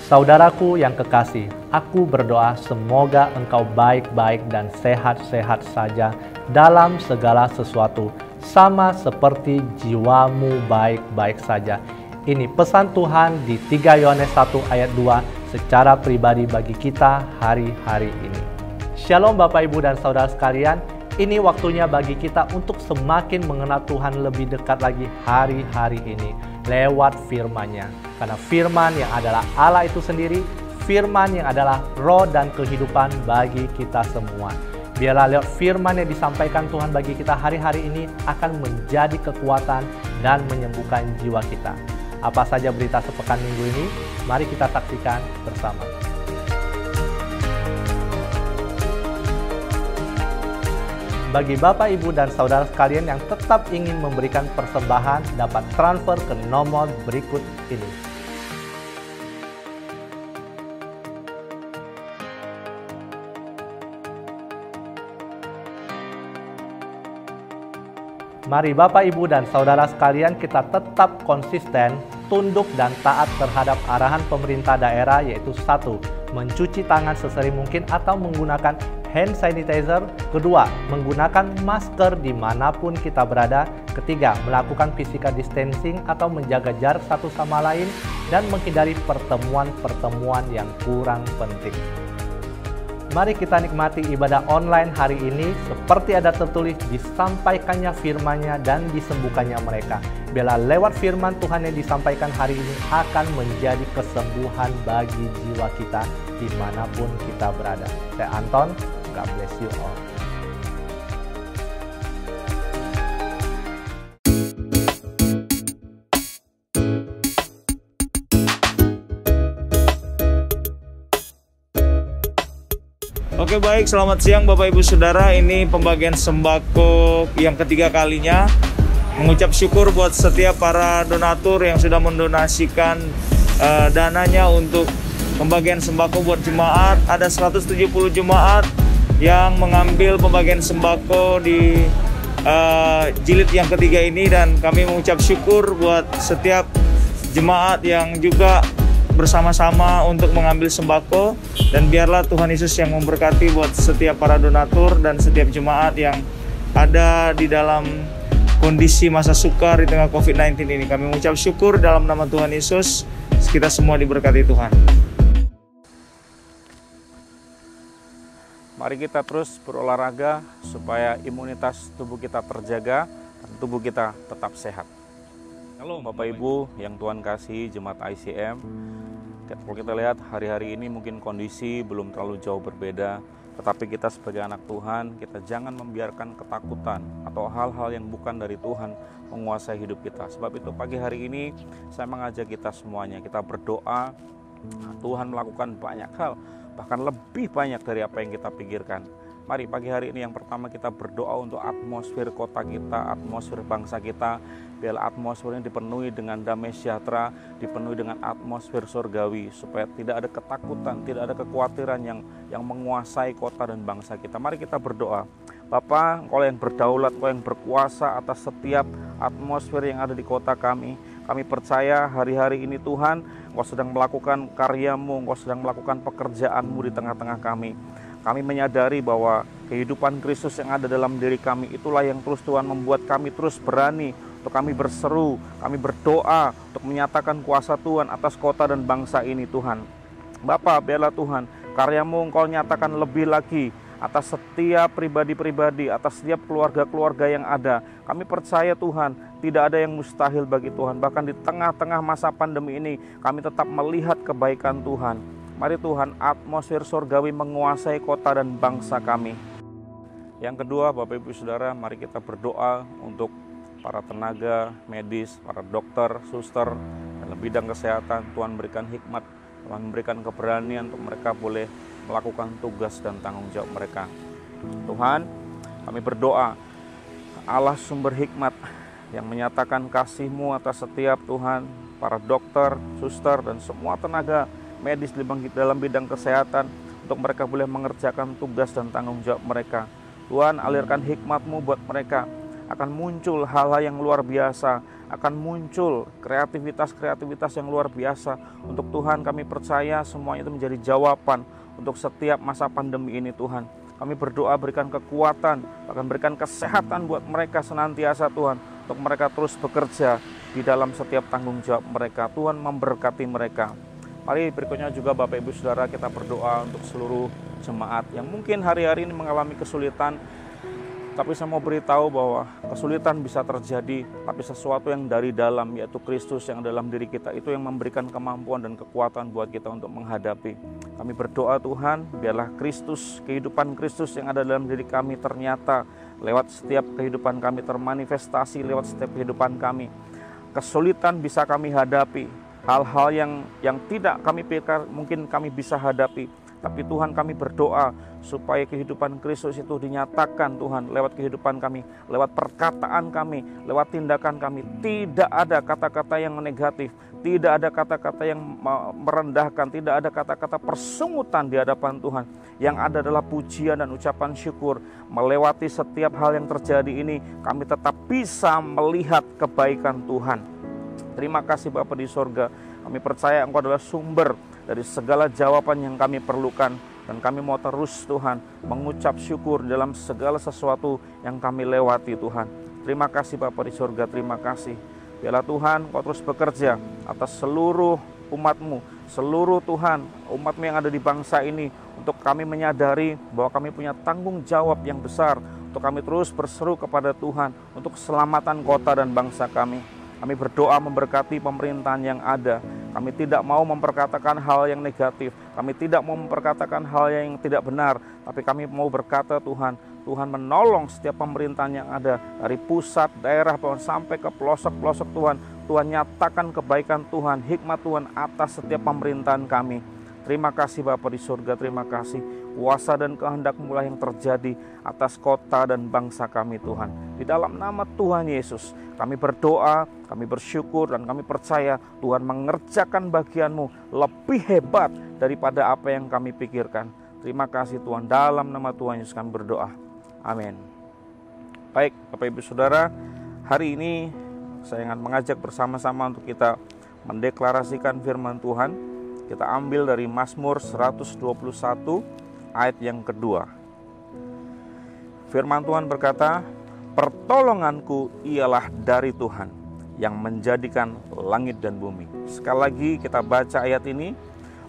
Saudaraku yang kekasih, aku berdoa semoga engkau baik-baik dan sehat-sehat saja dalam segala sesuatu, sama seperti jiwamu baik-baik saja. Ini pesan Tuhan di 3 Yohanes 1 ayat 2 secara pribadi bagi kita hari-hari ini. Shalom Bapak Ibu dan Saudara sekalian, ini waktunya bagi kita untuk semakin mengenal Tuhan lebih dekat lagi hari-hari ini lewat firman-Nya. Karena firman yang adalah Allah itu sendiri, firman yang adalah roh dan kehidupan bagi kita semua. Biarlah lewat firman yang disampaikan Tuhan bagi kita hari-hari ini akan menjadi kekuatan dan menyembuhkan jiwa kita. Apa saja berita sepekan minggu ini? Mari kita saksikan bersama. Bagi Bapak, Ibu, dan Saudara sekalian yang tetap ingin memberikan persembahan, dapat transfer ke nomor berikut ini. Mari Bapak, Ibu, dan Saudara sekalian kita tetap konsisten, tunduk, dan taat terhadap arahan pemerintah daerah, yaitu 1. Mencuci tangan sesering mungkin atau menggunakan hand sanitizer. 2. Menggunakan masker dimanapun kita berada. 3. Melakukan physical distancing atau menjaga jarak satu sama lain dan menghindari pertemuan-pertemuan yang kurang penting. Mari kita nikmati ibadah online hari ini seperti ada tertulis disampaikannya firman-Nya dan disembuhkannya mereka. Biarlah lewat firman Tuhan yang disampaikan hari ini akan menjadi kesembuhan bagi jiwa kita dimanapun kita berada. Saya Anton, God bless you all. Oke, baik, selamat siang Bapak Ibu Saudara. Ini pembagian sembako yang ketiga kalinya. Mengucap syukur buat setiap para donatur yang sudah mendonasikan dananya untuk pembagian sembako buat jemaat. Ada 170 jemaat yang mengambil pembagian sembako di jilid yang ketiga ini, dan kami mengucap syukur buat setiap jemaat yang juga bersama-sama untuk mengambil sembako. Dan biarlah Tuhan Yesus yang memberkati buat setiap para donatur dan setiap jemaat yang ada di dalam kondisi masa sukar di tengah COVID-19 ini. Kami mengucap syukur dalam nama Tuhan Yesus. Kita semua diberkati Tuhan. Mari kita terus berolahraga supaya imunitas tubuh kita terjaga dan tubuh kita tetap sehat. Halo Bapak Ibu yang Tuhan kasih, jemaat ICM. Kalau kita lihat hari-hari ini mungkin kondisi belum terlalu jauh berbeda, tetapi kita sebagai anak Tuhan, kita jangan membiarkan ketakutan atau hal-hal yang bukan dari Tuhan menguasai hidup kita. Sebab itu pagi hari ini saya mengajak kita semuanya, kita berdoa. Tuhan melakukan banyak hal, bahkan lebih banyak dari apa yang kita pikirkan. Mari pagi hari ini yang pertama kita berdoa untuk atmosfer kota kita, atmosfer bangsa kita. Biarlah atmosfer ini dipenuhi dengan damai sejahtera, dipenuhi dengan atmosfer surgawi, supaya tidak ada ketakutan, tidak ada kekhawatiran yang menguasai kota dan bangsa kita. Mari kita berdoa. Bapa, Engkau yang berdaulat, Engkau yang berkuasa atas setiap atmosfer yang ada di kota kami. Kami percaya hari-hari ini Tuhan, Engkau sedang melakukan karya-Mu, Engkau sedang melakukan pekerjaan-Mu di tengah-tengah kami. Kami menyadari bahwa kehidupan Kristus yang ada dalam diri kami itulah yang terus Tuhan membuat kami terus berani untuk kami berseru, kami berdoa untuk menyatakan kuasa Tuhan atas kota dan bangsa ini Tuhan. Bapa, biarlah Tuhan karya-Mu Engkau nyatakan lebih lagi atas setiap pribadi-pribadi, atas setiap keluarga-keluarga yang ada. Kami percaya Tuhan, tidak ada yang mustahil bagi Tuhan. Bahkan di tengah-tengah masa pandemi ini, kami tetap melihat kebaikan Tuhan. Mari Tuhan, atmosfer surgawi menguasai kota dan bangsa kami. Yang kedua, Bapak Ibu Saudara, mari kita berdoa untuk para tenaga medis, para dokter, suster, dalam bidang kesehatan. Tuhan berikan hikmat, Tuhan memberikan keberanian untuk mereka boleh melakukan tugas dan tanggung jawab mereka. Tuhan, kami berdoa, Allah sumber hikmat yang menyatakan kasih-Mu atas setiap Tuhan, para dokter, suster, dan semua tenaga medis dalam bidang kesehatan, untuk mereka boleh mengerjakan tugas dan tanggung jawab mereka. Tuhan, alirkan hikmat-Mu buat mereka. akan muncul hal-hal yang luar biasa, akan muncul kreativitas-kreativitas yang luar biasa. Untuk Tuhan kami percaya semuanya itu menjadi jawaban untuk setiap masa pandemi ini Tuhan. Kami berdoa berikan kekuatan, bahkan berikan kesehatan buat mereka senantiasa Tuhan, untuk mereka terus bekerja di dalam setiap tanggung jawab mereka. Tuhan memberkati mereka. Mari berikutnya juga Bapak Ibu Saudara kita berdoa untuk seluruh jemaat yang mungkin hari-hari ini mengalami kesulitan. Tapi saya mau beritahu bahwa kesulitan bisa terjadi, tapi sesuatu yang dari dalam, yaitu Kristus yang dalam diri kita, itu yang memberikan kemampuan dan kekuatan buat kita untuk menghadapi. Kami berdoa Tuhan, biarlah Kristus, kehidupan Kristus yang ada dalam diri kami ternyata lewat setiap kehidupan kami termanifestasi, lewat setiap kehidupan kami. Kesulitan bisa kami hadapi, hal-hal yang tidak kami pikir mungkin kami bisa hadapi. Tapi Tuhan kami berdoa supaya kehidupan Kristus itu dinyatakan Tuhan lewat kehidupan kami, lewat perkataan kami, lewat tindakan kami. Tidak ada kata-kata yang negatif, tidak ada kata-kata yang merendahkan, tidak ada kata-kata persungutan di hadapan Tuhan. Yang ada adalah pujian dan ucapan syukur. Melewati setiap hal yang terjadi ini, kami tetap bisa melihat kebaikan Tuhan. Terima kasih Bapa di sorga. Kami percaya Engkau adalah sumber dari segala jawaban yang kami perlukan. Dan kami mau terus Tuhan mengucap syukur dalam segala sesuatu yang kami lewati Tuhan. Terima kasih Bapa di surga, terima kasih. Biarlah Tuhan Kau terus bekerja atas seluruh umat-Mu, seluruh Tuhan umat-Mu yang ada di bangsa ini. Untuk kami menyadari bahwa kami punya tanggung jawab yang besar. Untuk kami terus berseru kepada Tuhan untuk keselamatan kota dan bangsa kami. Kami berdoa memberkati pemerintahan yang ada. Kami tidak mau memperkatakan hal yang negatif. Kami tidak mau memperkatakan hal yang tidak benar. Tapi kami mau berkata Tuhan, Tuhan menolong setiap pemerintahan yang ada. Dari pusat, daerah, sampai ke pelosok-pelosok Tuhan. Tuhan nyatakan kebaikan Tuhan, hikmat Tuhan atas setiap pemerintahan kami. Terima kasih Bapa di surga, terima kasih. Kuasa dan kehendak mulai yang terjadi atas kota dan bangsa kami Tuhan. Di dalam nama Tuhan Yesus, kami berdoa, kami bersyukur, dan kami percaya Tuhan mengerjakan bagian-Mu lebih hebat daripada apa yang kami pikirkan. Terima kasih Tuhan, dalam nama Tuhan Yesus kami berdoa. Amin. Baik Bapak Ibu Saudara, hari ini saya ingin mengajak bersama-sama untuk kita mendeklarasikan firman Tuhan. Kita ambil dari Mazmur 121 ayat yang kedua. Firman Tuhan berkata, pertolonganku ialah dari Tuhan yang menjadikan langit dan bumi. Sekali lagi kita baca ayat ini,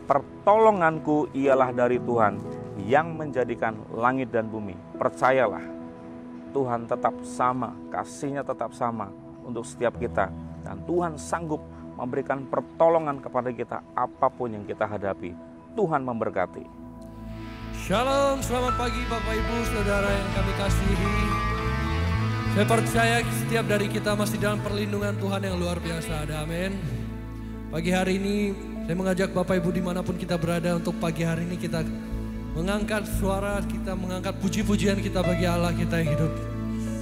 pertolonganku ialah dari Tuhan yang menjadikan langit dan bumi. Percayalah, Tuhan tetap sama, kasih-Nya tetap sama untuk setiap kita. Dan Tuhan sanggup memberikan pertolongan kepada kita apapun yang kita hadapi. Tuhan memberkati. Shalom, selamat pagi Bapak Ibu Saudara yang kami kasihi. Saya percaya setiap dari kita masih dalam perlindungan Tuhan yang luar biasa. Ada amin. Pagi hari ini saya mengajak Bapak Ibu dimanapun kita berada, untuk pagi hari ini kita mengangkat suara kita, mengangkat puji-pujian kita bagi Allah kita yang hidup.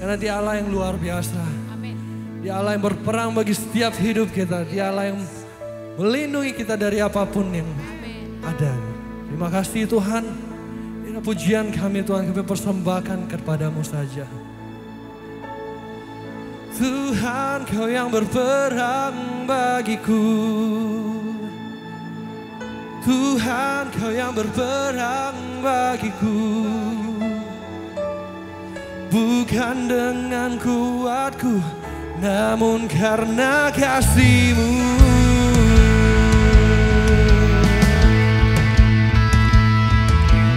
Karena Dia Allah yang luar biasa. Dia Allah yang berperang bagi setiap hidup kita. Dia Allah yang melindungi kita dari apapun yang ada. Terima kasih Tuhan. Ini pujian kami Tuhan, kami persembahkan kepada-Mu saja. Tuhan, Kau yang berperang bagiku. Tuhan, Kau yang berperang bagiku. Bukan dengan kuatku, namun karena kasih-Mu.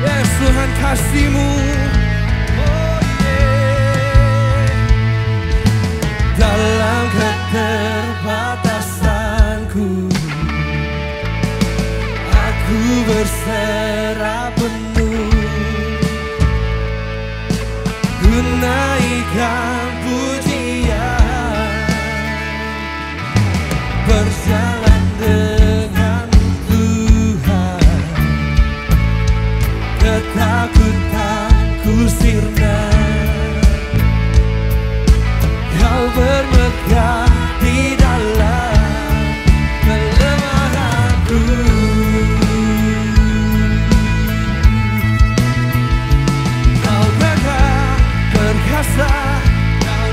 Yes, Tuhan, kasih-Mu. Oh yeah. Dalam keterbatasanku, aku berserah penuh. Ku naikkan pujian, berjalan dengan Tuhan, ketakutanku sirna. Kau bermegah di dalam kelemahanku. Kau megah perkasa, Kau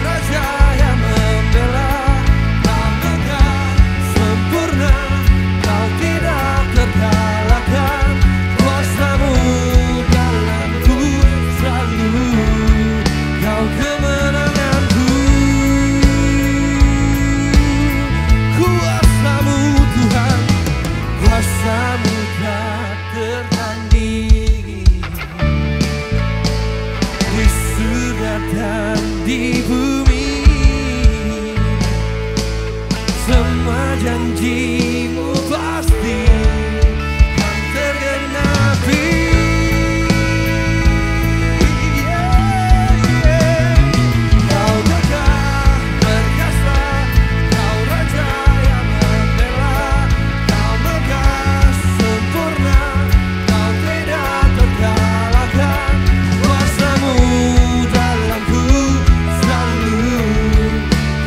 semua janjimu pasti kan tergenapi. Kau gagah perkasa, kau raja yang membela, kau megah sempurna, kau tidak terkalahkan. Kuasamu dalamku selalu,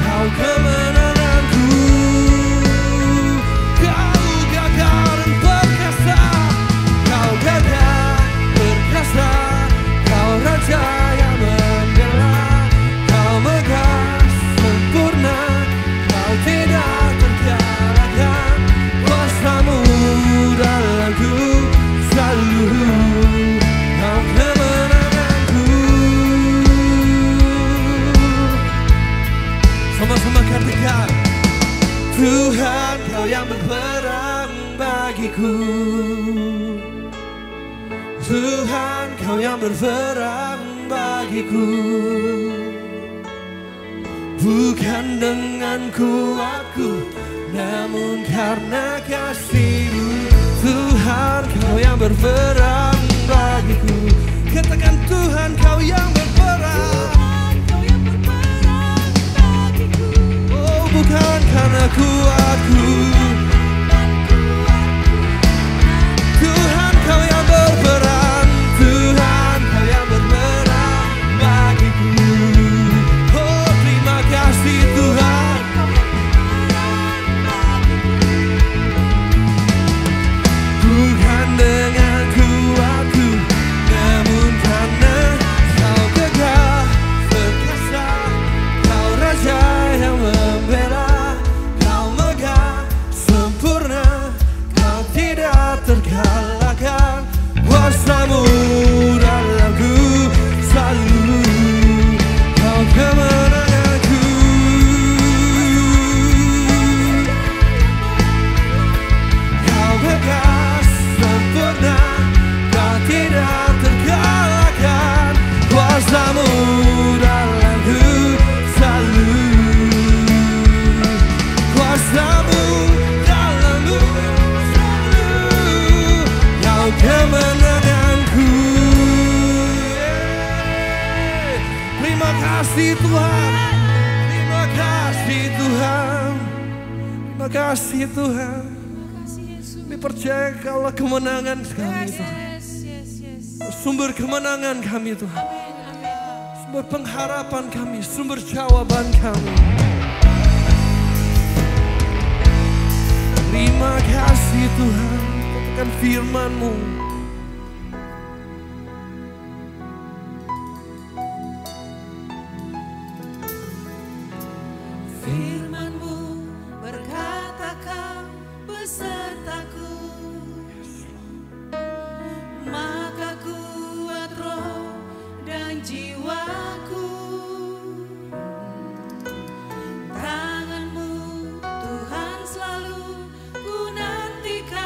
kau kemenanganku. Kau gagah dan perkasa, kau gagah perkasa, kau raja yang membela, kau megah sempurna, kau tidak terkalahkan. Kuasamu dalamku selalu, kau kemenanganku. Sama-sama katakan, Tuhan kau yang berperang bagiku. Tuhan kau yang berperang bagiku. Bukan dengan kuatku, namun karena kasih-Mu. Tuhan kau yang berperang bagiku. Katakan Tuhan kau yang berperang. Oh, bukan karena kuatku, Tuhan kau yang berperang. Tuhan kau yang berperang bagiku. Oh, terima kasih Tuhan. Bukan dengan kuatku, namun karena kau gagah perkasa, kau raja yang membela, kau megah sempurna, kau tidak terkalahkan. Kuasamu dalamku selalu, kau kemenanganku. Kau megah sempurna, kau tidak terkalahkan. Kuasamu dalamku selalu, kuasamu dalamku selalu, kau kemenanganku. Terima kasih Tuhan, terima kasih Tuhan, terima kasih Tuhan. Kami percaya Kaulah kemenangan kami Tuhan, sumber kemenangan kami Tuhan, sumber pengharapan kami, sumber jawaban kami. Terima kasih Tuhan, katakan firman-Mu. Firman-Mu berkata kau besertaku, maka kuat roh dan jiwaku. Tangan-Mu Tuhan selalu ku nantikan,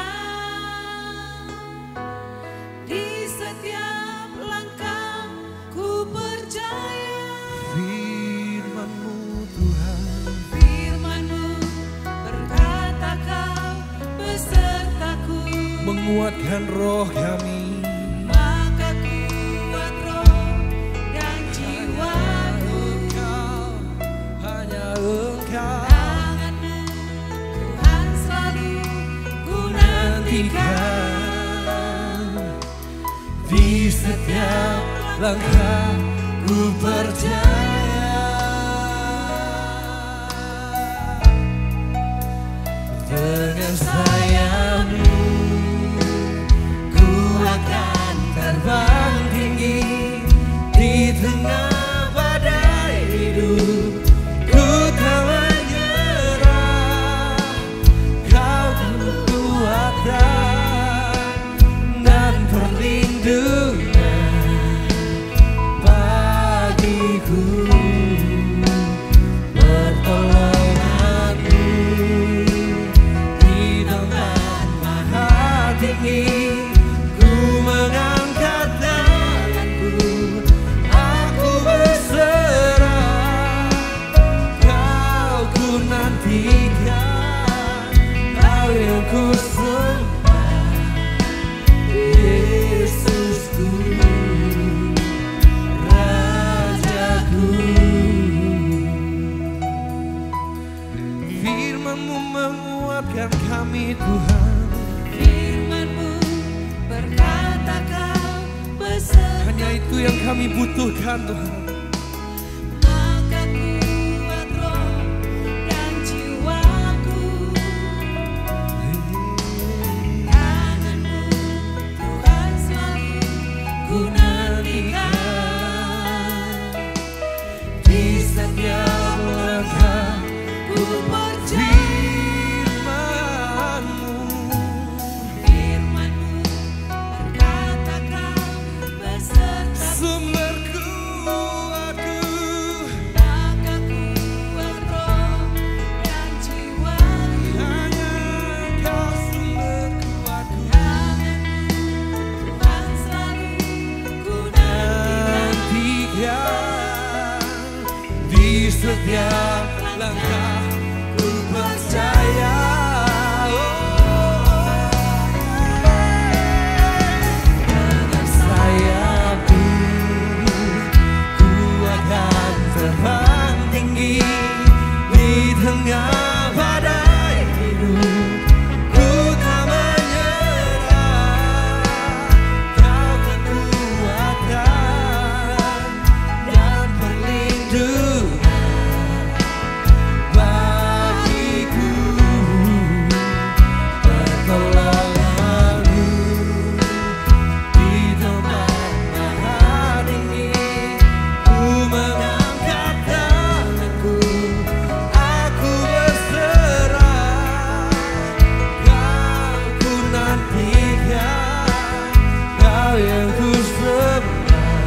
di setiap langkah ku percaya. Firman-Mu Tuhan, Firman-Mu berkata kau besertaku, menguatkan roh kami. maka kuat roh dan jiwaku. Hanya Engkau Tangan-Mu Tuhan selalu ku nantikan, di setiap langkah ku percaya. Dengan sayap-Mu ku akan terbang tinggi di tengah badai hidup. Ku tak menyerah, Kau kekuatan dan perlindungan bagiku. Pertolongan-Mu di tempat maha tinggi. Ku mengangkat tanganku, aku nantikan, Kau yang ku sembah, Yesusku, Rajaku. Firman-Mu menguatkan kami Tuhan, Firman-Mu berkata Kau beserta. hanya itu yang kami butuhkan Tuhan. Maka kuat roh dan jiwaku, kangen-Mu Tuhan selalu ku nantikan. Di setiap langkah Ku percaya firman-Mu, Firman-Mu berkata Kau beserta. sumber kuatku, Maka kuat roh dan jiwaku, hanya Kau sumber kuatku. kangen-Mu Tuhan selalu ku nantikan. Nantikan di setiap langkah ku percaya. Dengan sayap-Mu ku akan terbang tinggi di tengah badai hidup. Ku tak menyerah, Kau kekuatan dan perlindungan bagiku, pertolongan-Mu di tempat maha tinggi. Ku mengangkat tanganku, aku berserah, Kau ku nantikan, Kau yang ku sembah,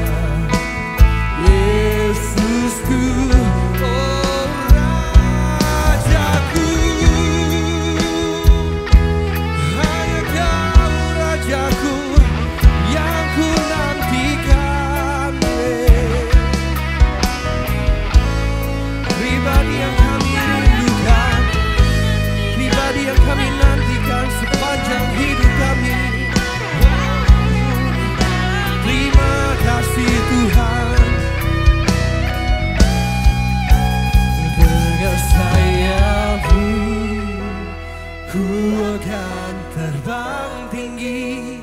Yesusku, oh Rajaku. Hanya Kau Rajaku yang ku nantikan. Pribadi yang kami rindukan, pribadi yang kami nantikan sepanjang hidup kami. Terima kasih Tuhan. Dengan sayap-Mu ku akan terbang tinggi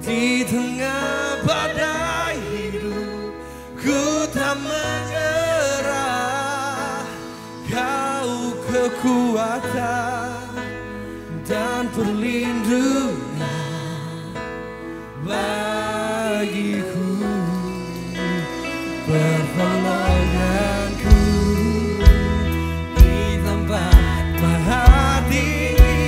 di tengah badai hidup. Ku tak menyerah, Kau kekuatan dan perlindungan bagiku, pertolonganku di tempat maha tinggi.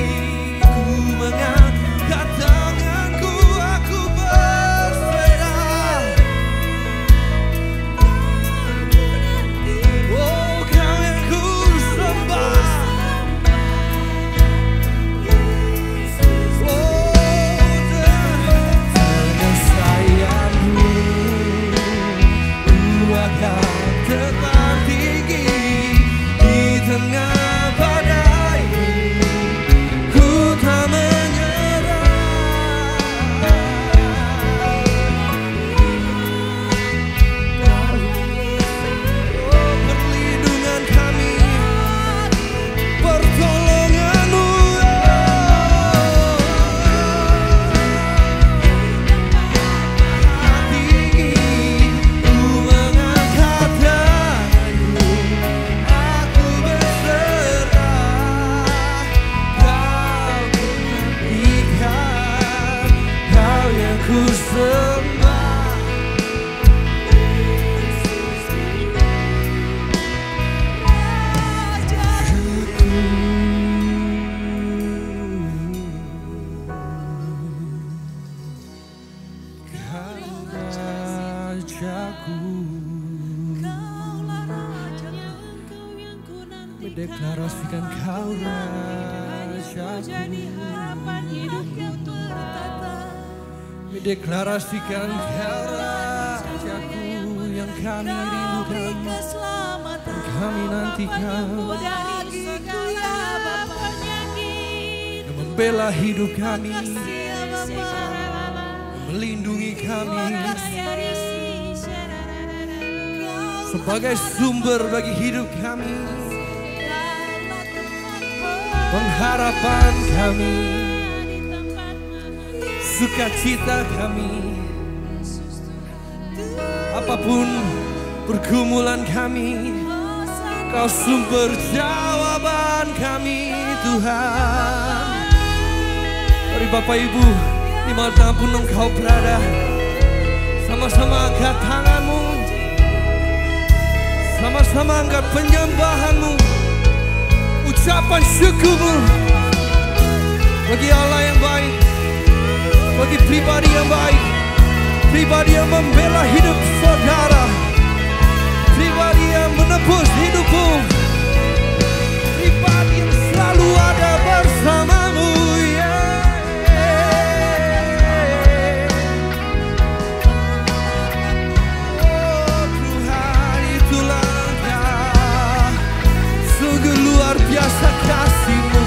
Ku mengangkat tanganku, aku berserah. Oh, Kau yang ku sembah. Dengan sayap-Mu ku akan terbang tinggi di tengah badai. Ku tak menyerah, oh perlindungan kami, pertolongan-Mu. Ku mengangkat tanganku, aku berserah, Kau ku nantikan, Kau yang ku sembah. Rajaku, Kaulah Raja, Engkau yang ku nantikan. mendeklarasikan Kau Ku Rajaku, jadi harapan hidup yang tertata. mendeklarasikan Kau Rajaku yang kami Kau beri rindukan, keselamatan kami nantikan. bagiku yang membela hidup kami, Makasih ya Bapa. melindungi kami, Makasih sebagai sumber bagi hidup kami, pengharapan kami, sukacita kami. Apapun pergumulan kami, Kau sumber jawaban kami, Tuhan. Mari Bapak Ibu, dimanapun Engkau berada, sama-sama angkat tanganmu, sama-sama angkat penyembahanmu, ucapan syukurmu bagi Allah yang baik, bagi pribadi yang baik, pribadi yang membela hidup saudara, pribadi yang menebus hidupmu, pribadi yang selalu ada bersamamu. Oh Tuhan, itulah Engkau, sungguh luar biasa kasih-Mu.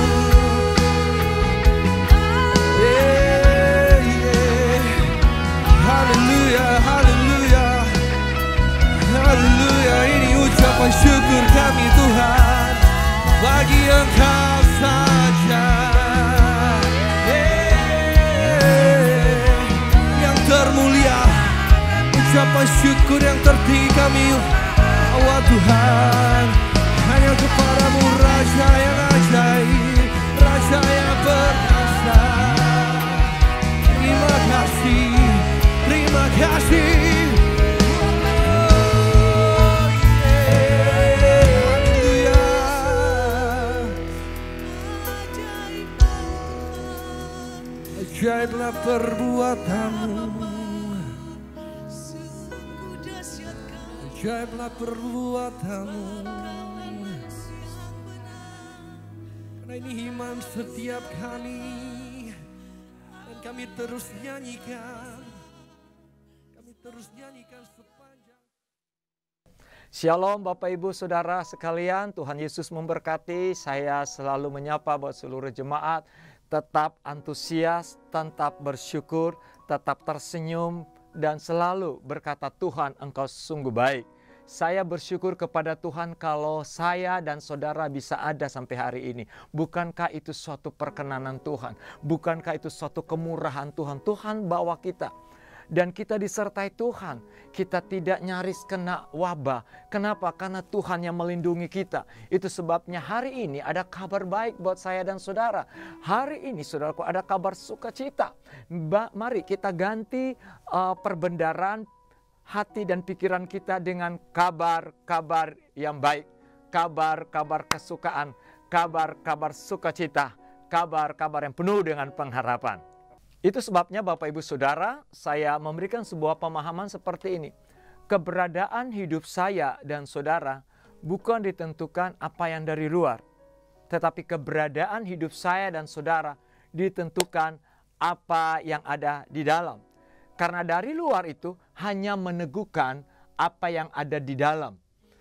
Haleluya, haleluya, haleluya. Ini ucapan syukur kami Tuhan, bagi Engkau saja. Yang termulia, ucapan syukur yang tertinggi kami, oh Tuhan, hanya kepadamu Raja yang ajaib, Raja yang perkasa. Terima kasih, terima kasih. Ajaiblah perbuatanmu, ajaiblah perbuatanmu, karena ini iman setiap kami, dan kami terus nyanyikan, sepanjang. Shalom Bapak Ibu Saudara sekalian, Tuhan Yesus memberkati. Saya selalu menyapa buat seluruh jemaat, tetap antusias, tetap bersyukur, tetap tersenyum, dan selalu berkata, Tuhan Engkau sungguh baik. Saya bersyukur kepada Tuhan kalau saya dan saudara bisa ada sampai hari ini. Bukankah itu suatu perkenanan Tuhan? Bukankah itu suatu kemurahan Tuhan? Tuhan bawa kita. Dan kita disertai Tuhan, kita tidak nyaris kena wabah. Kenapa? Karena Tuhan yang melindungi kita. Itu sebabnya hari ini ada kabar baik buat saya dan saudara. Hari ini saudaraku ada kabar sukacita. Mari kita ganti perbendaharaan hati dan pikiran kita dengan kabar-kabar yang baik. Kabar-kabar kesukaan, kabar-kabar sukacita, kabar-kabar yang penuh dengan pengharapan. Itu sebabnya Bapak Ibu Saudara, saya memberikan sebuah pemahaman seperti ini. Keberadaan hidup saya dan saudara bukan ditentukan apa yang dari luar. Tetapi keberadaan hidup saya dan saudara ditentukan apa yang ada di dalam. Karena dari luar itu hanya meneguhkan apa yang ada di dalam.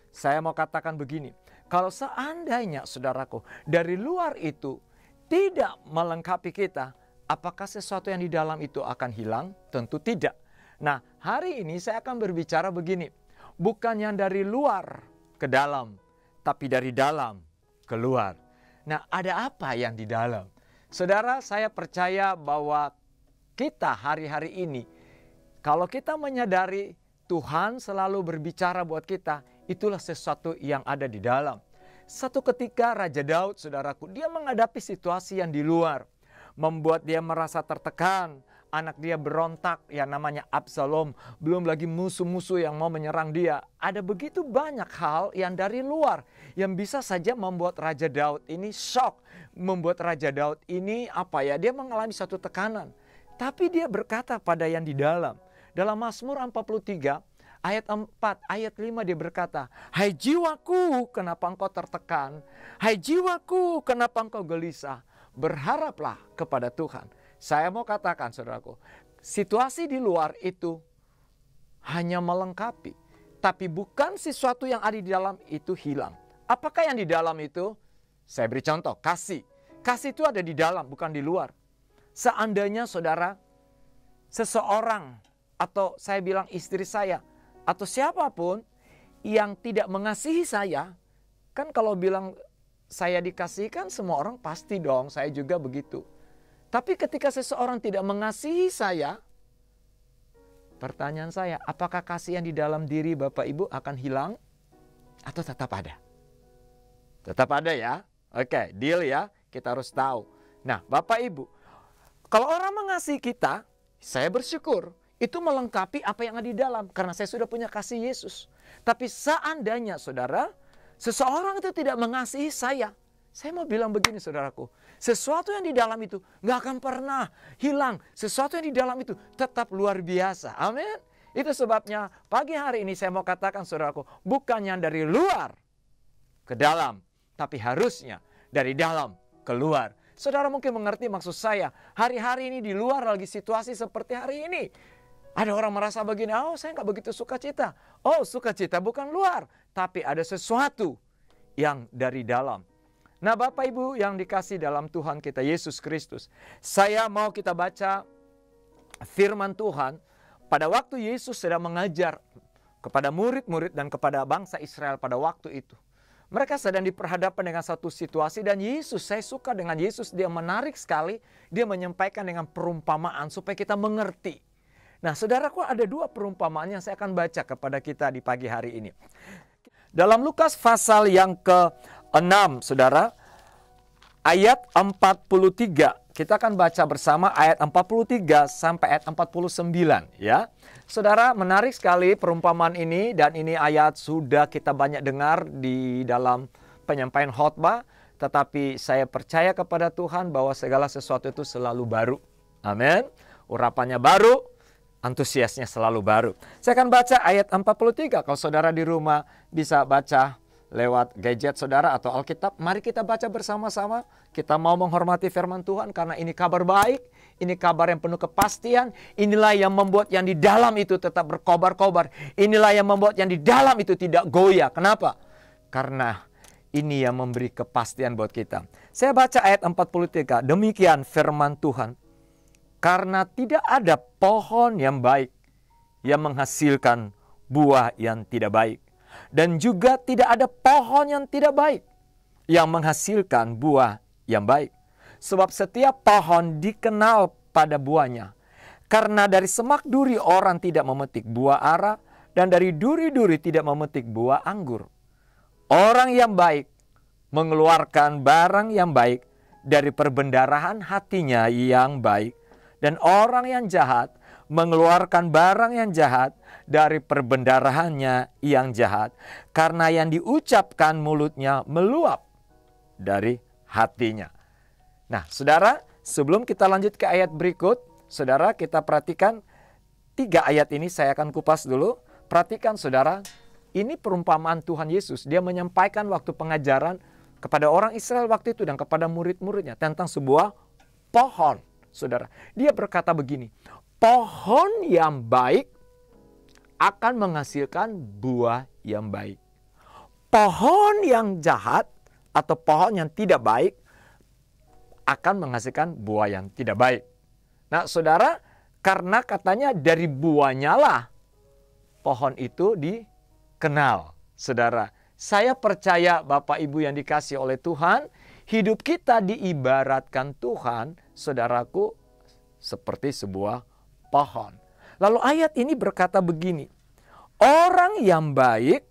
Saya mau katakan begini, kalau seandainya saudaraku dari luar itu tidak melengkapi kita, apakah sesuatu yang di dalam itu akan hilang? Tentu tidak. Nah, hari ini saya akan berbicara begini. Bukan yang dari luar ke dalam, tapi dari dalam keluar. Nah, ada apa yang di dalam? Saudara, saya percaya bahwa kita hari-hari ini, kalau kita menyadari Tuhan selalu berbicara buat kita, itulah sesuatu yang ada di dalam. Satu ketika Raja Daud, saudaraku, dia menghadapi situasi yang di luar. Membuat dia merasa tertekan, anak dia berontak yang namanya Absalom, belum lagi musuh-musuh yang mau menyerang dia. Ada begitu banyak hal yang dari luar yang bisa saja membuat Raja Daud ini shock, membuat Raja Daud ini dia mengalami satu tekanan. Tapi dia berkata pada yang di dalam. Dalam Mazmur 43 ayat 4, ayat 5 dia berkata, "Hai jiwaku, kenapa engkau tertekan? Hai jiwaku, kenapa engkau gelisah? Berharaplah kepada Tuhan." Saya mau katakan saudaraku, situasi di luar itu hanya melengkapi. Tapi bukan sesuatu yang ada di dalam itu hilang. Apakah yang di dalam itu? Saya beri contoh, kasih. Kasih itu ada di dalam, bukan di luar. Seandainya saudara, seseorang atau saya bilang istri saya atau siapapun yang tidak mengasihi saya, kan kalau bilang saya dikasihi kan semua orang pasti dong, saya juga begitu. Tapi ketika seseorang tidak mengasihi saya, pertanyaan saya, apakah kasih yang di dalam diri Bapak Ibu akan hilang atau tetap ada? Tetap ada ya. Oke, deal ya. Kita harus tahu. Nah, Bapak Ibu, kalau orang mengasihi kita, saya bersyukur. Itu melengkapi apa yang ada di dalam. Karena saya sudah punya kasih Yesus. Tapi seandainya saudara, seseorang itu tidak mengasihi saya mau bilang begini saudaraku. Sesuatu yang di dalam itu gak akan pernah hilang. Sesuatu yang di dalam itu tetap luar biasa. Amin. Itu sebabnya pagi hari ini saya mau katakan saudaraku. Bukannya dari luar ke dalam. Tapi harusnya dari dalam keluar. Saudara mungkin mengerti maksud saya. Hari-hari ini di luar lagi situasi seperti hari ini. Ada orang merasa begini, oh saya nggak begitu sukacita. Oh sukacita bukan luar. Tapi ada sesuatu yang dari dalam. Nah Bapak Ibu yang dikasih dalam Tuhan kita Yesus Kristus. Saya mau kita baca firman Tuhan. Pada waktu Yesus sedang mengajar kepada murid-murid dan kepada bangsa Israel pada waktu itu. Mereka sedang diperhadapkan dengan satu situasi dan Yesus, saya suka dengan Yesus, dia menarik sekali, dia menyampaikan dengan perumpamaan supaya kita mengerti. Nah saudaraku ada dua perumpamaan yang saya akan baca kepada kita di pagi hari ini. Dalam Lukas pasal yang ke-6 saudara, ayat 43, kita akan baca bersama ayat 43 sampai ayat 49 ya. Saudara, menarik sekali perumpamaan ini dan ini ayat sudah kita banyak dengar di dalam penyampaian khotbah, tetapi saya percaya kepada Tuhan bahwa segala sesuatu itu selalu baru. Amin. Urapannya baru, antusiasnya selalu baru. Saya akan baca ayat 43. Kalau saudara di rumah bisa baca lewat gadget saudara atau Alkitab, mari kita baca bersama-sama. Kita mau menghormati firman Tuhan karena ini kabar baik, ini kabar yang penuh kepastian. Inilah yang membuat yang di dalam itu tetap berkobar-kobar. Inilah yang membuat yang di dalam itu tidak goyah. Kenapa? Karena ini yang memberi kepastian buat kita. Saya baca ayat 43. Demikian firman Tuhan. Karena tidak ada pohon yang baik yang menghasilkan buah yang tidak baik. Dan juga tidak ada pohon yang tidak baik yang menghasilkan buah yang baik. Sebab setiap pohon dikenal pada buahnya. Karena dari semak duri orang tidak memetik buah ara, dan dari duri-duri tidak memetik buah anggur. Orang yang baik mengeluarkan barang yang baik dari perbendarahan hatinya yang baik. Dan orang yang jahat mengeluarkan barang yang jahat dari perbendarahannya yang jahat. Karena yang diucapkan mulutnya meluap dari hatinya. Nah saudara, sebelum kita lanjut ke ayat berikut, saudara kita perhatikan 3 ayat ini saya akan kupas dulu. Perhatikan saudara, ini perumpamaan Tuhan Yesus. Dia menyampaikan waktu pengajaran kepada orang Israel waktu itu dan kepada murid-muridnya tentang sebuah pohon. Saudara, dia berkata begini, pohon yang baik akan menghasilkan buah yang baik. Pohon yang jahat atau pohon yang tidak baik akan menghasilkan buah yang tidak baik. Nah saudara, karena katanya dari buahnya lah pohon itu dikenal. Saudara, saya percaya Bapak Ibu yang dikasihi oleh Tuhan, hidup kita diibaratkan Tuhan, saudaraku, seperti sebuah pohon. Lalu ayat ini berkata begini, orang yang baik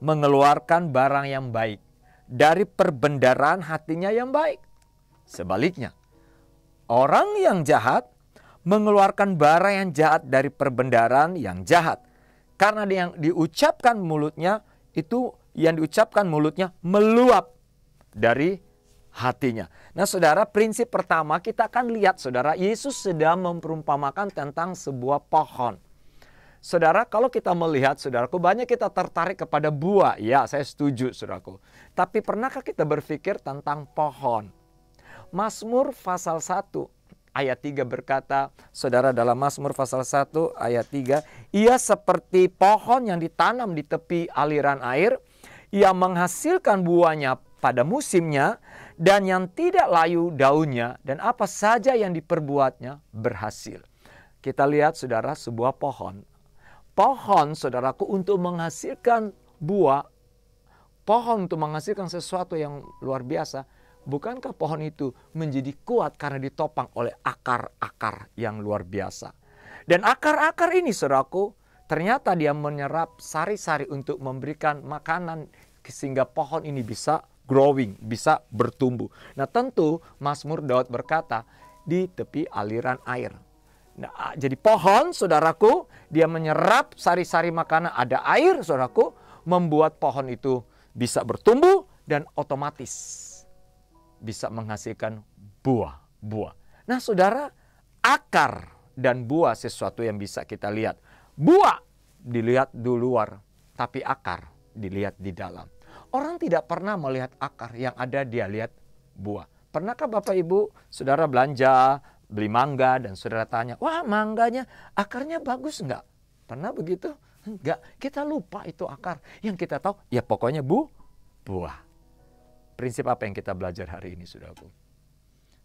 mengeluarkan barang yang baik dari perbendaharaan hatinya yang baik. Sebaliknya, orang yang jahat mengeluarkan barang yang jahat dari perbendaharaan yang jahat. Karena yang diucapkan mulutnya itu, yang diucapkan mulutnya meluap dari hatinya. Nah saudara, prinsip pertama kita akan lihat saudara, Yesus sedang memperumpamakan tentang sebuah pohon. Saudara, kalau kita melihat saudaraku, banyak kita tertarik kepada buah. Ya, saya setuju saudaraku. Tapi pernahkah kita berpikir tentang pohon? Mazmur pasal 1 ayat 3 berkata, saudara, dalam Mazmur pasal 1 ayat 3, ia seperti pohon yang ditanam di tepi aliran air, yang menghasilkan buahnya pada musimnya, dan yang tidak layu daunnya, dan apa saja yang diperbuatnya berhasil. Kita lihat saudara sebuah pohon. Pohon saudaraku untuk menghasilkan buah, pohon untuk menghasilkan sesuatu yang luar biasa. Bukankah pohon itu menjadi kuat karena ditopang oleh akar-akar yang luar biasa. Dan akar-akar ini saudaraku, ternyata dia menyerap sari-sari untuk memberikan makanan sehingga pohon ini bisa growing, bisa bertumbuh. Nah tentu Mazmur Daud berkata di tepi aliran air. Nah, jadi pohon saudaraku, dia menyerap sari-sari makanan, ada air saudaraku, membuat pohon itu bisa bertumbuh dan otomatis bisa menghasilkan buah-buah. Nah saudara, akar dan buah sesuatu yang bisa kita lihat. Buah dilihat di luar, tapi akar dilihat di dalam. Orang tidak pernah melihat akar, yang ada dia lihat buah. Pernahkah Bapak Ibu, saudara belanja, beli mangga dan saudara tanya, wah mangganya akarnya bagus enggak? Pernah begitu? Enggak, kita lupa itu akar. Yang kita tahu, ya pokoknya buah. Prinsip apa yang kita belajar hari ini, saudaraku?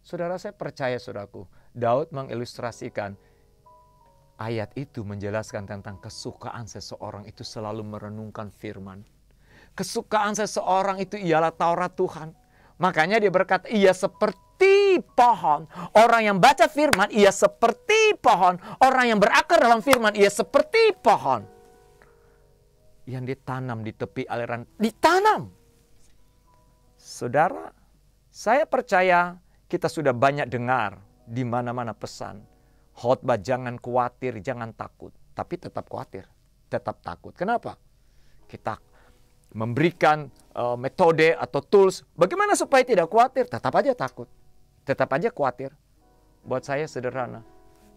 Saudara, saya percaya, saudaraku, Daud mengilustrasikan ayat itu menjelaskan tentang kesukaan seseorang itu selalu merenungkan firman. Kesukaan seseorang itu ialah Taurat Tuhan. Makanya dia berkata, ia seperti pohon. Orang yang baca firman, ia seperti pohon. Orang yang berakar dalam firman, ia seperti pohon. Yang ditanam di tepi aliran, ditanam. Saudara, saya percaya kita sudah banyak dengar di mana-mana pesan. Khotbah jangan khawatir, jangan takut. Tapi tetap khawatir, tetap takut. Kenapa? Kita memberikan metode atau tools. Bagaimana supaya tidak khawatir? Tetap aja takut. Tetap aja khawatir. Buat saya sederhana.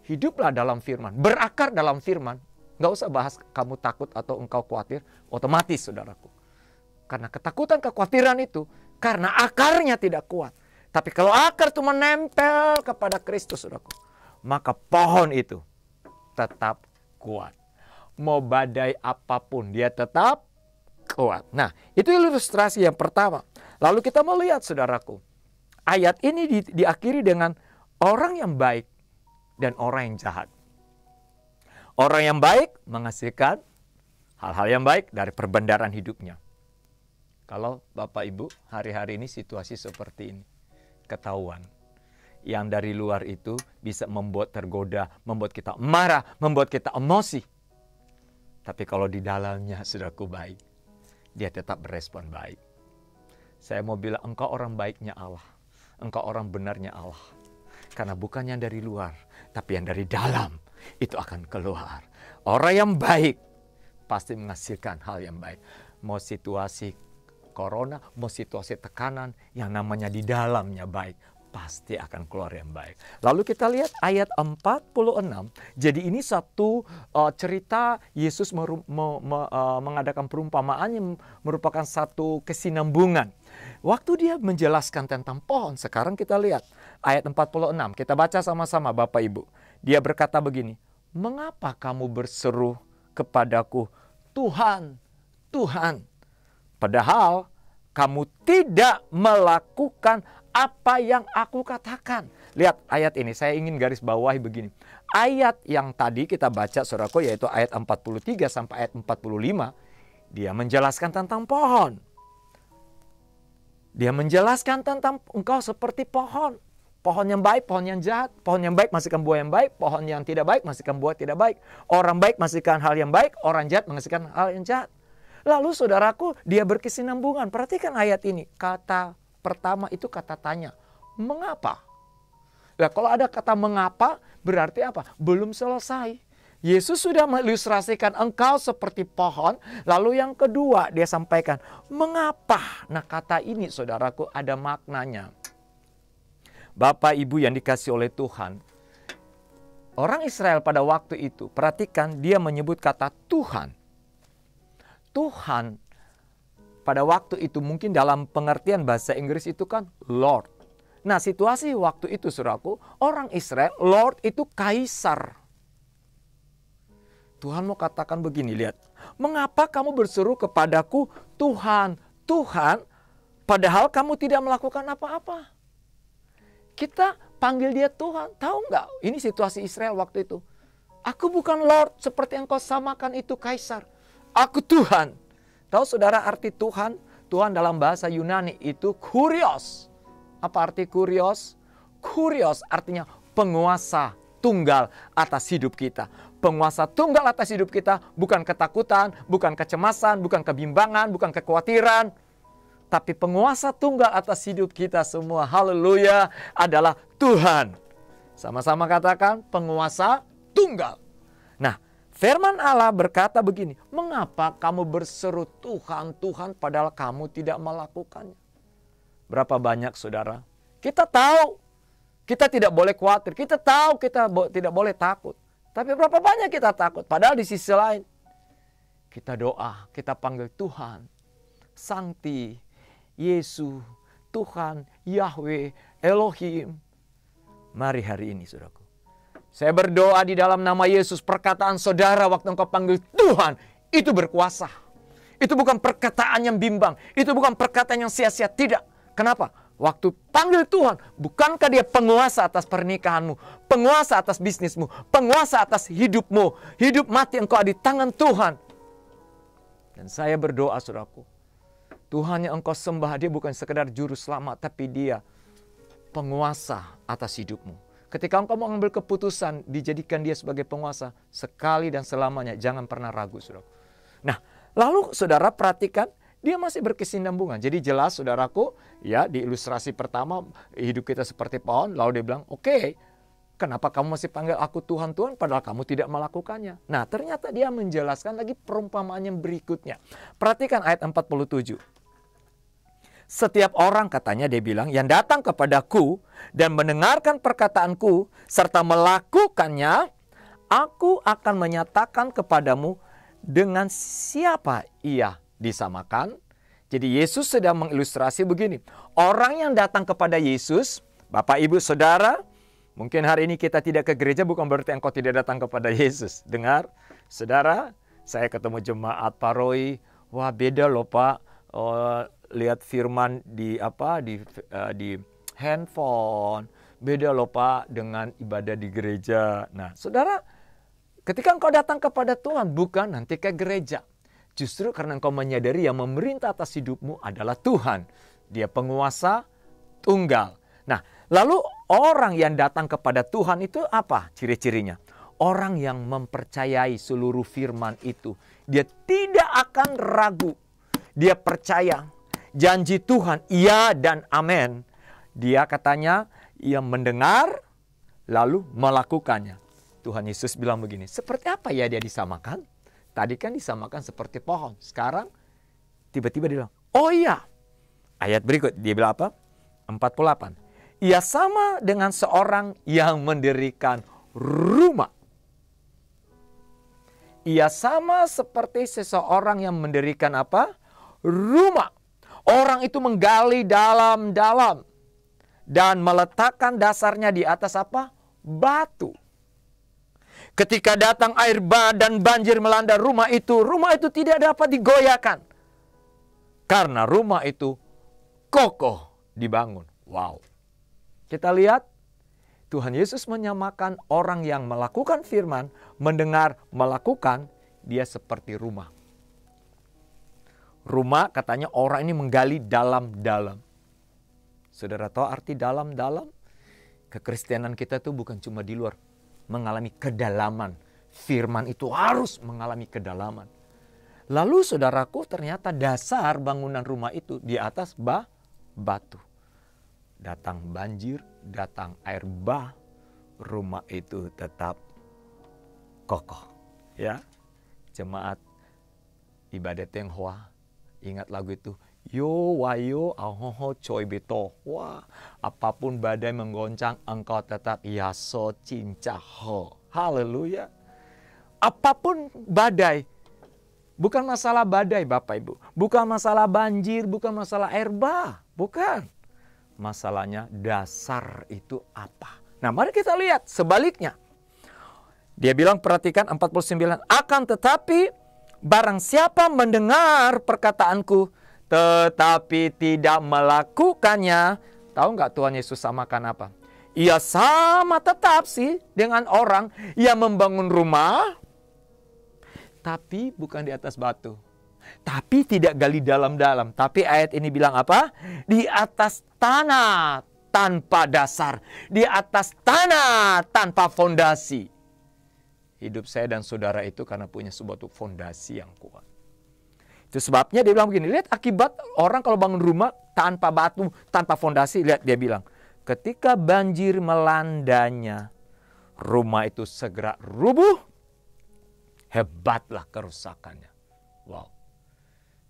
Hiduplah dalam firman. Berakar dalam firman. Nggak usah bahas kamu takut atau engkau khawatir. Otomatis saudaraku. Karena ketakutan, kekhawatiran itu karena akarnya tidak kuat. Tapi kalau akar itu menempel kepada Kristus, saudaraku, maka pohon itu tetap kuat. Mau badai apapun, dia tetap kuat. Nah, itu ilustrasi yang pertama. Lalu kita mau lihat, saudaraku, ayat ini diakhiri dengan orang yang baik dan orang yang jahat. Orang yang baik menghasilkan hal-hal yang baik dari perbendaharaan hidupnya. Kalau Bapak Ibu hari-hari ini situasi seperti ini, ketahuan. Yang dari luar itu bisa membuat tergoda, membuat kita marah, membuat kita emosi. Tapi kalau di dalamnya saudaraku baik, dia tetap berespon baik. Saya mau bilang engkau orang baiknya Allah. Engkau orang benarnya Allah. Karena bukan yang dari luar, tapi yang dari dalam itu akan keluar. Orang yang baik pasti menghasilkan hal yang baik. Mau situasi corona, mau situasi tekanan, yang namanya di dalamnya baik, pasti akan keluar yang baik. Lalu kita lihat ayat 46. Jadi ini satu cerita Yesus mengadakan perumpamaan yang merupakan satu kesinambungan. Waktu dia menjelaskan tentang pohon, sekarang kita lihat ayat 46. Kita baca sama-sama Bapak Ibu. Dia berkata begini, mengapa kamu berseru kepadaku, Tuhan, Tuhan, padahal kamu tidak melakukan apa yang aku katakan. Lihat ayat ini, saya ingin garis bawahi begini. Ayat yang tadi kita baca saudaraku, yaitu ayat 43 sampai ayat 45. Dia menjelaskan tentang pohon. Dia menjelaskan tentang engkau seperti pohon. Pohon yang baik, pohon yang jahat. Pohon yang baik menghasilkan buah yang baik. Pohon yang tidak baik menghasilkan buah tidak baik. Orang baik menghasilkan hal yang baik. Orang jahat menghasilkan hal yang jahat. Lalu saudaraku, dia berkesinambungan. Perhatikan ayat ini. Kata pertama itu kata tanya. Mengapa? Nah, kalau ada kata mengapa, berarti apa? Belum selesai. Yesus sudah mengilustrasikan engkau seperti pohon. Lalu yang kedua dia sampaikan, mengapa? Nah, kata ini saudaraku ada maknanya. Bapak Ibu yang dikasih oleh Tuhan. Orang Israel pada waktu itu, perhatikan dia menyebut kata Tuhan. Tuhan pada waktu itu mungkin dalam pengertian bahasa Inggris itu kan Lord. Nah, situasi waktu itu saudaraku, orang Israel, Lord itu kaisar. Tuhan mau katakan begini, lihat. Mengapa kamu berseru kepadaku Tuhan, Tuhan, Padahal kamu tidak melakukan apa-apa. Kita panggil dia Tuhan. Tahu nggak? Ini situasi Israel waktu itu. Aku bukan Lord seperti yang kau samakan itu Kaisar. Aku Tuhan. Tahu saudara arti Tuhan? Tuhan dalam bahasa Yunani itu kurios. Apa arti kurios? Kurios artinya penguasa tunggal atas hidup kita. Penguasa tunggal atas hidup kita bukan ketakutan, bukan kecemasan, bukan kebimbangan, bukan kekhawatiran. Tapi penguasa tunggal atas hidup kita semua, haleluya, adalah Tuhan. Sama-sama katakan penguasa tunggal. Nah, firman Allah berkata begini, mengapa kamu berseru Tuhan, Tuhan padahal kamu tidak melakukannya? Berapa banyak saudara? Kita tahu, kita tidak boleh khawatir. Kita tahu kita tidak boleh takut. Tapi berapa banyak kita takut? Padahal di sisi lain, kita doa, kita panggil Tuhan, Sancti, Yesus, Tuhan, Yahweh, Elohim. Mari hari ini saudaraku, saya berdoa di dalam nama Yesus, perkataan saudara waktu engkau panggil Tuhan, itu berkuasa. Itu bukan perkataan yang bimbang, itu bukan perkataan yang sia-sia, tidak. Kenapa? Waktu panggil Tuhan, bukankah dia penguasa atas pernikahanmu, penguasa atas bisnismu, penguasa atas hidupmu, hidup mati engkau di tangan Tuhan. Dan saya berdoa saudaraku, Tuhan yang engkau sembah, dia bukan sekedar juru selamat, tapi dia penguasa atas hidupmu. Ketika engkau mau mengambil keputusan, dijadikan dia sebagai penguasa sekali dan selamanya. Jangan pernah ragu, saudara. Nah, lalu saudara perhatikan, dia masih berkesinambungan. Jadi jelas saudaraku, ya di ilustrasi pertama, hidup kita seperti pohon. Lalu dia bilang, oke, kenapa kamu masih panggil aku Tuhan, Tuhan, padahal kamu tidak melakukannya. Nah, ternyata dia menjelaskan lagi perumpamaan yang berikutnya. Perhatikan ayat 47. Setiap orang, katanya dia bilang, yang datang kepadaku dan mendengarkan perkataanku serta melakukannya, aku akan menyatakan kepadamu dengan siapa ia disamakan. Jadi Yesus sedang mengilustrasi begini. Orang yang datang kepada Yesus, Bapak, Ibu, Saudara, mungkin hari ini kita tidak ke gereja bukan berarti engkau tidak datang kepada Yesus. Dengar, saudara, saya ketemu jemaat Paroi, wah beda loh Pak. Lihat firman di handphone, beda loh Pak dengan ibadah di gereja. Nah, saudara, ketika engkau datang kepada Tuhan, bukan nanti ke gereja. Justru karena engkau menyadari yang memerintah atas hidupmu adalah Tuhan. Dia penguasa tunggal. Nah, lalu orang yang datang kepada Tuhan itu apa ciri-cirinya? Orang yang mempercayai seluruh firman itu. Dia tidak akan ragu. Dia percaya janji Tuhan, iya dan amin. Dia katanya, ia mendengar, lalu melakukannya. Tuhan Yesus bilang begini, seperti apa ya dia disamakan? Tadi kan disamakan seperti pohon. Sekarang, tiba-tiba dia bilang, oh iya. Ayat berikut, dia bilang apa? 48. Ia sama dengan seorang yang mendirikan rumah. Ia sama seperti seseorang yang mendirikan apa? Rumah. Orang itu menggali dalam-dalam dan meletakkan dasarnya di atas apa? Batu. Ketika datang air bah dan banjir melanda rumah itu tidak dapat digoyahkan. Karena rumah itu kokoh dibangun. Wow. Kita lihat Tuhan Yesus menyamakan orang yang melakukan firman, mendengar, melakukan, dia seperti rumah. Rumah katanya orang ini menggali dalam-dalam. Saudara tahu arti dalam-dalam? Kekristenan kita tuh bukan cuma di luar. Mengalami kedalaman. Firman itu harus mengalami kedalaman. Lalu saudaraku ternyata dasar bangunan rumah itu di atas batu. Datang banjir, datang air bah. Rumah itu tetap kokoh. Ya, jemaat ibadat Tionghoa. Ingat lagu itu, yo wayo ahoho coy beto. Wah, apapun badai menggoncang, engkau tetap yaso cincaho. Haleluya. Apapun badai, bukan masalah badai Bapak Ibu, bukan masalah banjir, bukan masalah air bah, bukan. Masalahnya dasar itu apa? Nah, mari kita lihat sebaliknya. Dia bilang, perhatikan 49, akan tetapi barang siapa mendengar perkataanku, tetapi tidak melakukannya. Tahu nggak Tuhan Yesus samakan apa? Ia sama tetap sih dengan orang yang membangun rumah, tapi bukan di atas batu. Tapi tidak gali dalam-dalam. Tapi ayat ini bilang apa? Di atas tanah tanpa dasar. Di atas tanah tanpa fondasi. Hidup saya dan saudara itu karena punya sebuah fondasi yang kuat. Itu sebabnya dia bilang begini, lihat akibat orang kalau bangun rumah tanpa batu, tanpa fondasi. Lihat dia bilang, ketika banjir melandanya, rumah itu segera rubuh, hebatlah kerusakannya. Wow.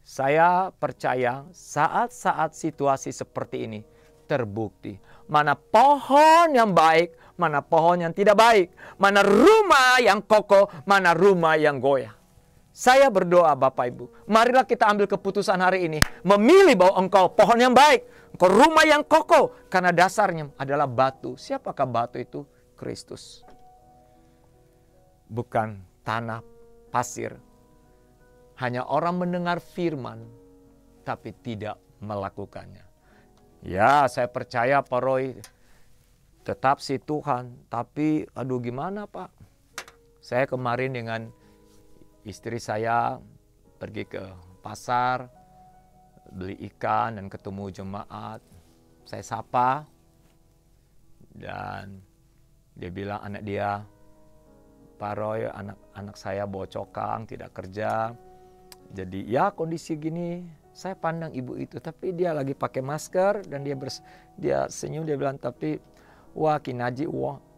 Saya percaya saat-saat situasi seperti ini terbukti mana pohon yang baik, mana pohon yang tidak baik, mana rumah yang kokoh, mana rumah yang goyah. Saya berdoa Bapak Ibu, marilah kita ambil keputusan hari ini, memilih bahwa engkau pohon yang baik, engkau rumah yang kokoh, karena dasarnya adalah batu. Siapakah batu itu? Kristus. Bukan tanah pasir. Hanya orang mendengar firman, tapi tidak melakukannya. Ya, saya percaya Pak Roy, tetap si Tuhan, tapi aduh gimana Pak? Saya kemarin dengan istri saya pergi ke pasar, beli ikan dan ketemu jemaat. Saya sapa dan dia bilang anak dia, Pak Roy, anak saya bawa cokang, tidak kerja. Jadi ya kondisi gini, saya pandang ibu itu, tapi dia lagi pakai masker dan dia senyum, dia bilang, tapi wah kinaji,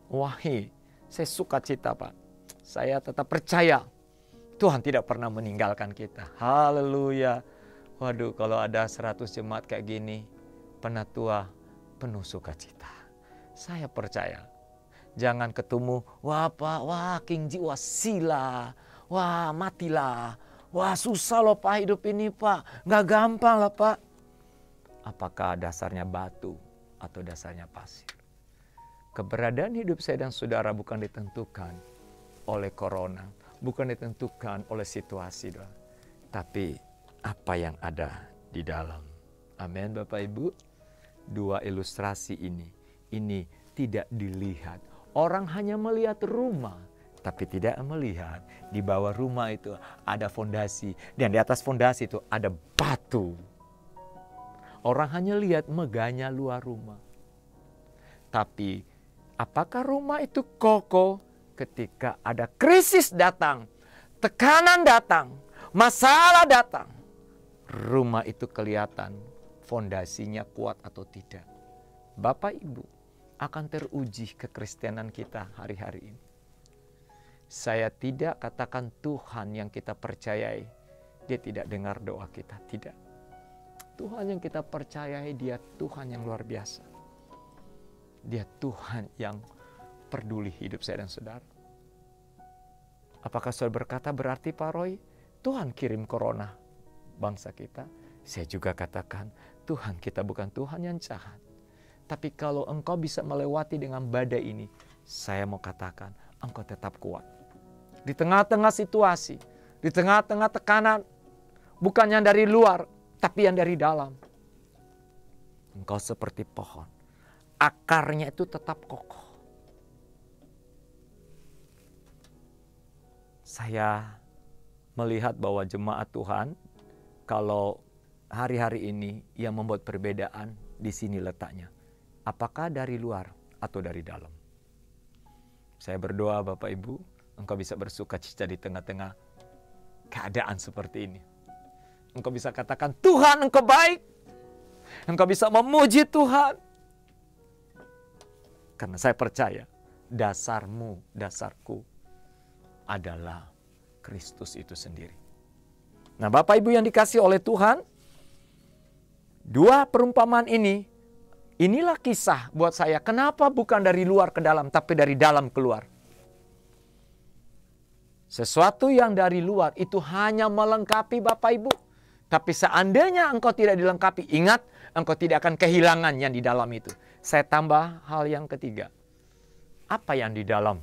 wahi, saya suka cita Pak. Saya tetap percaya Tuhan tidak pernah meninggalkan kita. Haleluya. Waduh, kalau ada 100 jemaat kayak gini, penatua penuh sukacita. Saya percaya. Jangan ketemu, wah Pak, wah King Ji, wah sila, wah matilah. Wah susah loh Pak hidup ini Pak, nggak gampang lah Pak. Apakah dasarnya batu atau dasarnya pasir? Keberadaan hidup saya dan saudara bukan ditentukan oleh corona, bukan ditentukan oleh situasi doang, tapi apa yang ada di dalam. Amin Bapak Ibu. Dua ilustrasi ini tidak dilihat. Orang hanya melihat rumah, tapi tidak melihat di bawah rumah itu ada fondasi, dan di atas fondasi itu ada batu. Orang hanya lihat megahnya luar rumah. Tapi apakah rumah itu kokoh ketika ada krisis datang, tekanan datang, masalah datang? Rumah itu kelihatan fondasinya kuat atau tidak. Bapak Ibu, akan teruji kekristenan kita hari-hari ini. Saya tidak katakan Tuhan yang kita percayai, dia tidak dengar doa kita, tidak. Tuhan yang kita percayai, dia Tuhan yang luar biasa. Dia Tuhan yang peduli hidup saya dan saudara. Apakah saudara berkata berarti Pak Roy, Tuhan kirim corona bangsa kita? Saya juga katakan, Tuhan kita bukan Tuhan yang jahat. Tapi kalau engkau bisa melewati dengan badai ini, saya mau katakan, engkau tetap kuat. Di tengah-tengah situasi, di tengah-tengah tekanan, bukan yang dari luar, tapi yang dari dalam. Engkau seperti pohon, akarnya itu tetap kokoh. Saya melihat bahwa jemaat Tuhan, kalau hari-hari ini yang membuat perbedaan, di sini letaknya. Apakah dari luar atau dari dalam? Saya berdoa Bapak Ibu, engkau bisa bersukacita di tengah-tengah keadaan seperti ini. Engkau bisa katakan, Tuhan engkau baik. Engkau bisa memuji Tuhan. Karena saya percaya, dasarmu, dasarku adalah Kristus itu sendiri. Nah Bapak Ibu yang dikasihi oleh Tuhan, dua perumpamaan ini, inilah kisah buat saya. Kenapa bukan dari luar ke dalam, tapi dari dalam keluar. Sesuatu yang dari luar itu hanya melengkapi Bapak Ibu. Tapi seandainya engkau tidak dilengkapi, ingat, engkau tidak akan kehilangan yang di dalam itu. Saya tambah hal yang ketiga. Apa yang di dalam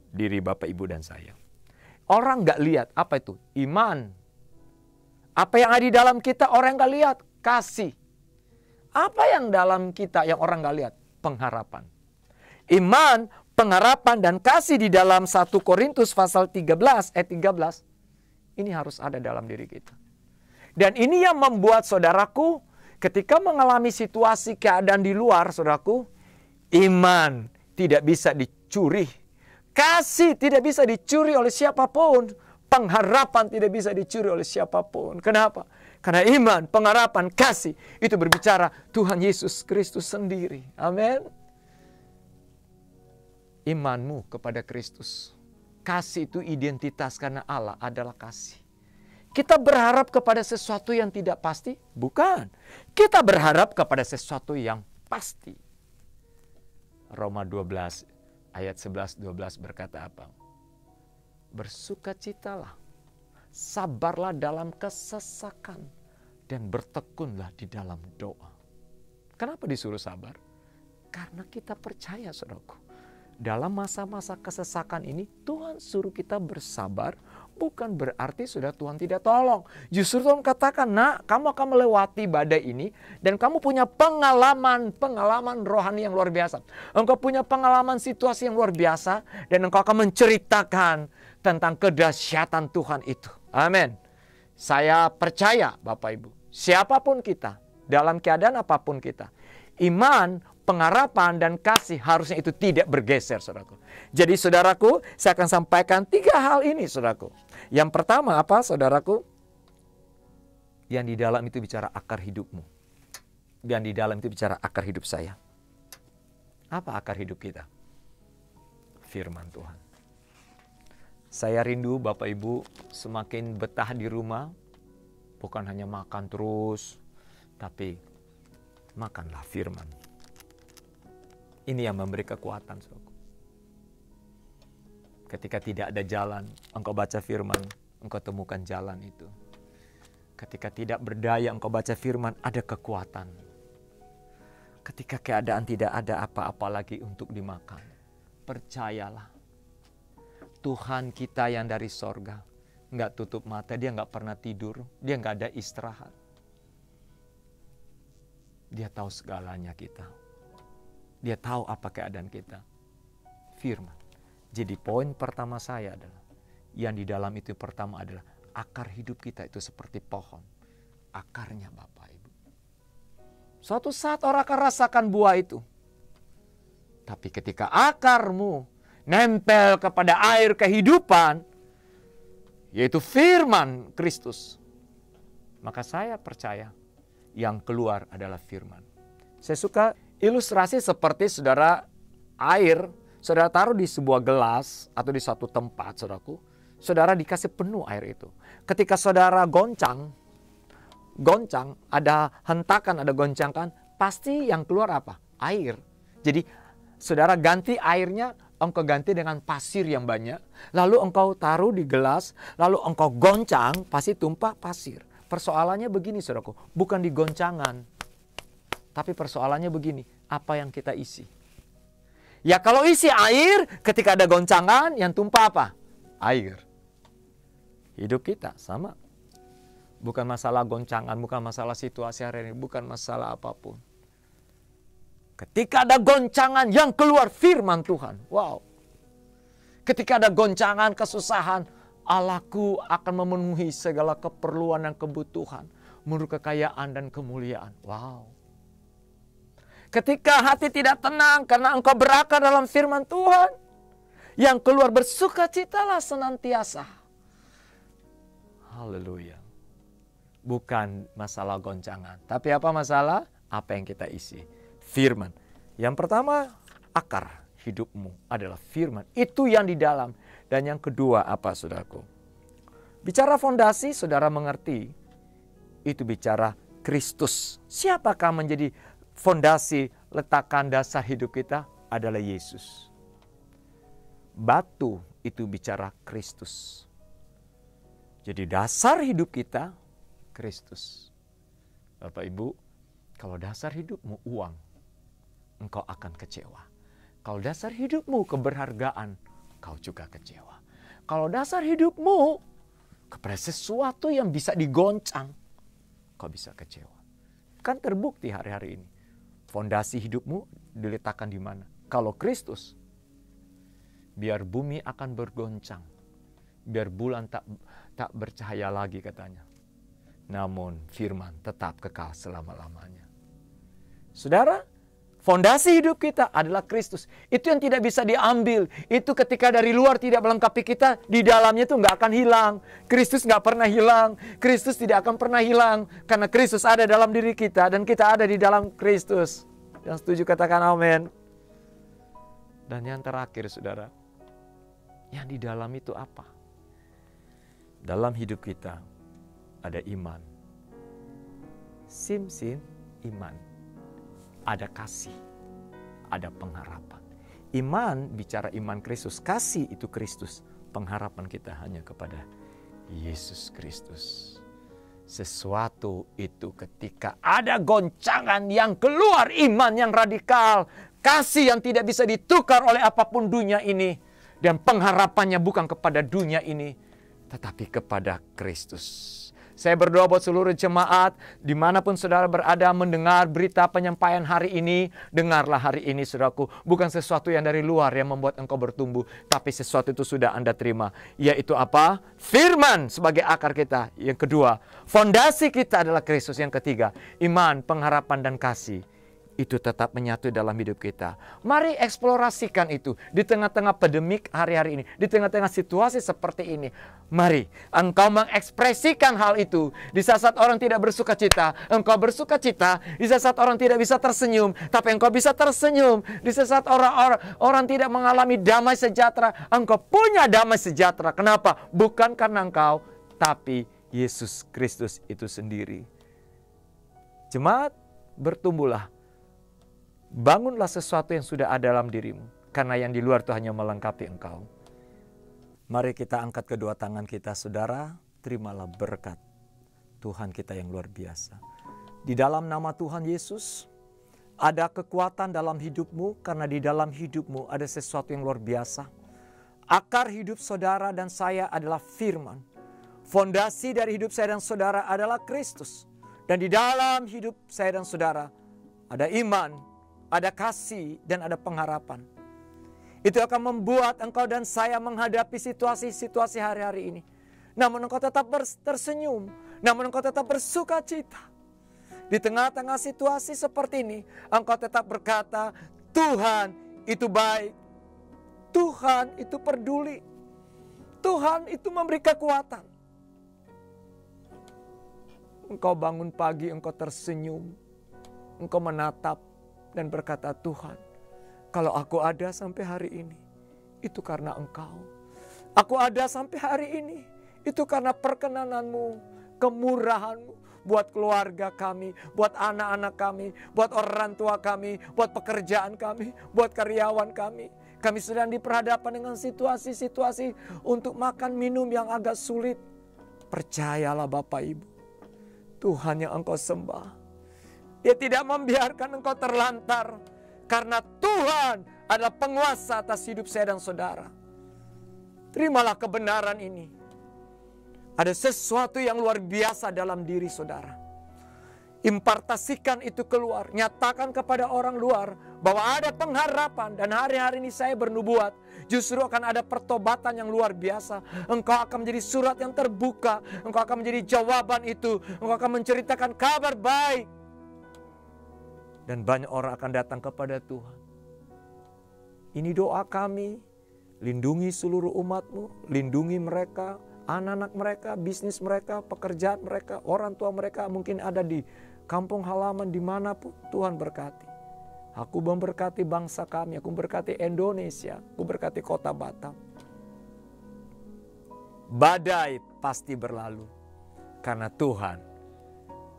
diri Bapak Ibu dan saya? Orang nggak lihat apa itu? Iman. Apa yang ada di dalam kita orang gak lihat? Kasih. Apa yang dalam kita yang orang gak lihat? Pengharapan. Iman, pengharapan, dan kasih di dalam 1 Korintus pasal 13 ayat 13. Ini harus ada dalam diri kita. Dan ini yang membuat saudaraku ketika mengalami situasi keadaan di luar, saudaraku, iman tidak bisa dicuri. Kasih tidak bisa dicuri oleh siapapun. Pengharapan tidak bisa dicuri oleh siapapun. Kenapa? Karena iman, pengharapan, kasih itu berbicara Tuhan Yesus Kristus sendiri. Amin. Imanmu kepada Kristus. Kasih itu identitas karena Allah adalah kasih. Kita berharap kepada sesuatu yang tidak pasti? Bukan. Kita berharap kepada sesuatu yang pasti. Roma 12 ayat 11-12 berkata apa? Bersukacitalah, sabarlah dalam kesesakan, dan bertekunlah di dalam doa. Kenapa disuruh sabar? Karena kita percaya, saudaraku. Dalam masa-masa kesesakan ini, Tuhan suruh kita bersabar, bukan berarti sudah Tuhan tidak tolong. Justru Tuhan katakan, nak, kamu akan melewati badai ini, dan kamu punya pengalaman rohani yang luar biasa. Engkau punya pengalaman situasi yang luar biasa, dan engkau akan menceritakan tentang kedahsyatan Tuhan itu. Amin. Saya percaya, Bapak Ibu, siapapun kita, dalam keadaan apapun kita, iman, pengharapan, dan kasih harusnya itu tidak bergeser, saudaraku. Jadi saudaraku, saya akan sampaikan 3 hal ini, saudaraku. Yang pertama apa, saudaraku? Yang di dalam itu bicara akar hidupmu. Yang di dalam itu bicara akar hidup saya. Apa akar hidup kita? Firman Tuhan. Saya rindu Bapak Ibu semakin betah di rumah. Bukan hanya makan terus, tapi makanlah firman. Ini yang memberi kekuatan, saudaraku. Ketika tidak ada jalan, engkau baca firman, engkau temukan jalan itu. Ketika tidak berdaya, engkau baca firman, ada kekuatan. Ketika keadaan tidak ada apa-apa lagi untuk dimakan, percayalah. Tuhan kita yang dari sorga, nggak tutup mata, dia nggak pernah tidur, dia nggak ada istirahat. Dia tahu segalanya kita. Dia tahu apa keadaan kita. Firman. Jadi poin pertama saya adalah, yang di dalam itu pertama adalah akar hidup kita itu seperti pohon. Akarnya Bapak Ibu. Suatu saat orang akan rasakan buah itu. Tapi ketika akarmu nempel kepada air kehidupan, yaitu firman Kristus, maka saya percaya yang keluar adalah firman. Saya suka ilustrasi seperti saudara air, saudara taruh di sebuah gelas atau di suatu tempat, saudaraku. Saudara dikasih penuh air itu. Ketika saudara goncang, ada hentakan, ada goncangan, pasti yang keluar apa? Air. Jadi saudara ganti airnya, engkau ganti dengan pasir yang banyak. Lalu engkau taruh di gelas, lalu engkau goncang, pasti tumpah pasir. Persoalannya begini, saudaraku, bukan di goncangan. Tapi persoalannya begini, apa yang kita isi? Ya kalau isi air, ketika ada goncangan, yang tumpah apa? Air. Hidup kita sama. Bukan masalah goncangan, bukan masalah situasi hari ini, bukan masalah apapun. Ketika ada goncangan, yang keluar firman Tuhan. Wow. Ketika ada goncangan, kesusahan, Allahku akan memenuhi segala keperluan dan kebutuhan menurut kekayaan dan kemuliaan. Wow. Ketika hati tidak tenang karena engkau berakar dalam firman Tuhan, yang keluar bersukacitalah senantiasa. Haleluya. Bukan masalah goncangan, tapi apa masalah? Apa yang kita isi? Firman. Yang pertama, akar hidupmu adalah firman. Itu yang di dalam. Dan yang kedua apa, saudaraku? Bicara fondasi, saudara mengerti. Itu bicara Kristus. Siapakah menjadi fondasi, letakkan dasar hidup kita? Adalah Yesus. Batu itu bicara Kristus. Jadi dasar hidup kita, Kristus. Bapak Ibu, kalau dasar hidupmu uang, engkau akan kecewa. Kalau dasar hidupmu keberhargaan, kau juga kecewa. Kalau dasar hidupmu kepada sesuatu yang bisa digoncang, kau bisa kecewa. Kan terbukti hari-hari ini. Fondasi hidupmu diletakkan di mana? Kalau Kristus, biar bumi akan bergoncang, biar bulan tak bercahaya lagi katanya. Namun firman tetap kekal selama-lamanya. Saudara, fondasi hidup kita adalah Kristus. Itu yang tidak bisa diambil. Itu ketika dari luar tidak melengkapi kita, di dalamnya itu nggak akan hilang. Kristus nggak pernah hilang. Kristus tidak akan pernah hilang. Karena Kristus ada dalam diri kita dan kita ada di dalam Kristus. Yang setuju katakan amin. Dan yang terakhir saudara, yang di dalam itu apa? Dalam hidup kita ada iman. Sin, iman. Ada kasih. Ada pengharapan. Iman bicara iman Kristus. Kasih itu Kristus. Pengharapan kita hanya kepada Yesus Kristus. Sesuatu itu ketika ada goncangan yang keluar, iman yang radikal, kasih yang tidak bisa ditukar oleh apapun dunia ini, dan pengharapannya bukan kepada dunia ini, tetapi kepada Kristus. Saya berdoa buat seluruh jemaat, dimanapun saudara berada mendengar berita penyampaian hari ini, dengarlah hari ini saudaraku. Bukan sesuatu yang dari luar yang membuat engkau bertumbuh, tapi sesuatu itu sudah Anda terima. Yaitu apa? Firman sebagai akar kita. Yang kedua, fondasi kita adalah Kristus. Yang ketiga, iman, pengharapan, dan kasih. Itu tetap menyatu dalam hidup kita. Mari eksplorasikan itu di tengah-tengah pandemik hari-hari ini, di tengah-tengah situasi seperti ini. Mari engkau mengekspresikan hal itu. Di saat orang tidak bersuka cita, engkau bersuka cita. Di saat orang tidak bisa tersenyum, tapi engkau bisa tersenyum. Di saat orang tidak mengalami damai sejahtera, engkau punya damai sejahtera. Kenapa? Bukan karena engkau, tapi Yesus Kristus itu sendiri. Jemaat, bertumbuhlah. Bangunlah sesuatu yang sudah ada dalam dirimu. Karena yang di luar itu hanya melengkapi engkau. Mari kita angkat kedua tangan kita, saudara. Terimalah berkat Tuhan kita yang luar biasa. Di dalam nama Tuhan Yesus, ada kekuatan dalam hidupmu. Karena di dalam hidupmu ada sesuatu yang luar biasa. Akar hidup saudara dan saya adalah firman. Fondasi dari hidup saya dan saudara adalah Kristus. Dan di dalam hidup saya dan saudara ada iman, ada kasih, dan ada pengharapan. Itu akan membuat engkau dan saya menghadapi situasi-situasi hari-hari ini. Namun engkau tetap tersenyum. Namun engkau tetap bersuka cita. Di tengah-tengah situasi seperti ini, engkau tetap berkata, Tuhan itu baik. Tuhan itu peduli. Tuhan itu memberi kekuatan. Engkau bangun pagi, engkau tersenyum. Engkau menatap dan berkata, Tuhan, kalau aku ada sampai hari ini, itu karena Engkau. Aku ada sampai hari ini, itu karena perkenananmu, kemurahanmu, buat keluarga kami, buat anak-anak kami, buat orang tua kami, buat pekerjaan kami, buat karyawan kami. Kami sedang diperhadapkan dengan situasi-situasi untuk makan minum yang agak sulit. Percayalah Bapak Ibu, Tuhan yang engkau sembah, Dia tidak membiarkan engkau terlantar. Karena Tuhan adalah penguasa atas hidup saya dan saudara. Terimalah kebenaran ini. Ada sesuatu yang luar biasa dalam diri saudara. Impartasikan itu keluar. Nyatakan kepada orang luar bahwa ada pengharapan. Dan hari-hari ini saya bernubuat, justru akan ada pertobatan yang luar biasa. Engkau akan menjadi surat yang terbuka. Engkau akan menjadi jawaban itu. Engkau akan menceritakan kabar baik. Dan banyak orang akan datang kepada Tuhan. Ini doa kami. Lindungi seluruh umat-Mu. Lindungi mereka, anak-anak mereka, bisnis mereka, pekerjaan mereka, orang tua mereka. Mungkin ada di kampung halaman dimanapun. Tuhan berkati. Aku memberkati bangsa kami. Aku memberkati Indonesia. Aku berkati kota Batam. Badai pasti berlalu. Karena Tuhan,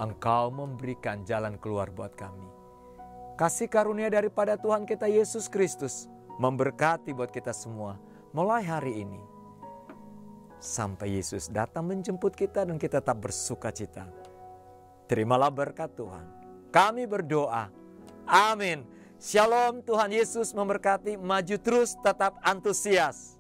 Engkau memberikan jalan keluar buat kami. Kasih karunia daripada Tuhan kita Yesus Kristus memberkati buat kita semua mulai hari ini. Sampai Yesus datang menjemput kita dan kita tetap bersuka cita. Terimalah berkat Tuhan. Kami berdoa. Amin. Shalom, Tuhan Yesus memberkati. Maju terus, tetap antusias.